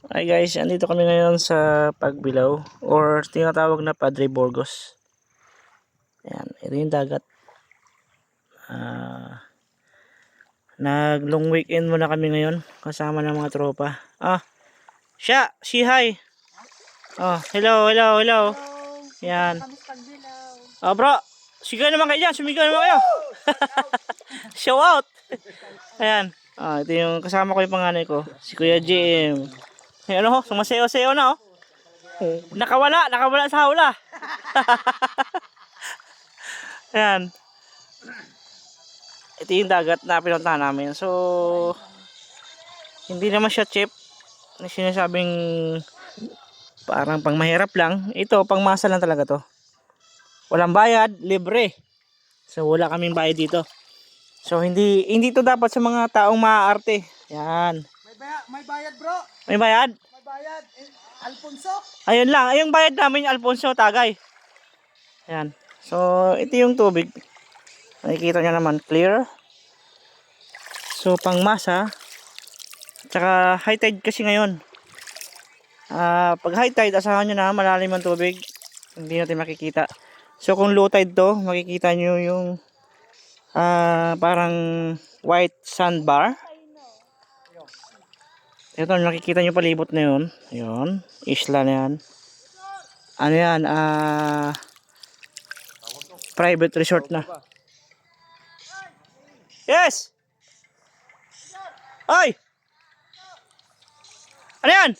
Hi guys, andito kami ngayon sa Pagbilao or tinatawag na Padre Burgos. Ayan, ito yung dagat. Nag long weekend muna kami ngayon kasama ng mga tropa. Siya, si hi. Hello. Ayan. Bro, sigaw naman kayo dyan, sumigaw naman kayo. Show out. Ayan. Ito yung kasama ko yung panganay ko, si Kuya Jim. Ayan sumasayaw-sayaw na Nakawala sa hawla. Ayan. Ito yung dagat na pinuntahan namin. So, hindi naman siya cheap. Sinasabing parang pang mahirap lang. Ito, pang masa lang talaga to. Walang bayad, libre. So, wala kaming bayad dito. So, hindi to dapat sa mga taong maaarte. Yan. May bayad bro. May bayad? May bayad. Alfonso. Ayun lang. Ayong bayad namin yung Alfonso Tagay. Yan. So, ito yung tubig. Nakikita nyo naman, clear. So, pang masa. Tsaka high tide kasi ngayon. Pag high tide, asahan nyo na malalim ang tubig. Hindi natin makikita. So, kung low tide to, makikita nyo yung parang white sandbar. Ito, nakikita nyo palibot na yun. Yun, isla na yan. Ano yan, private resort na. Yes! Ay! Ano yan?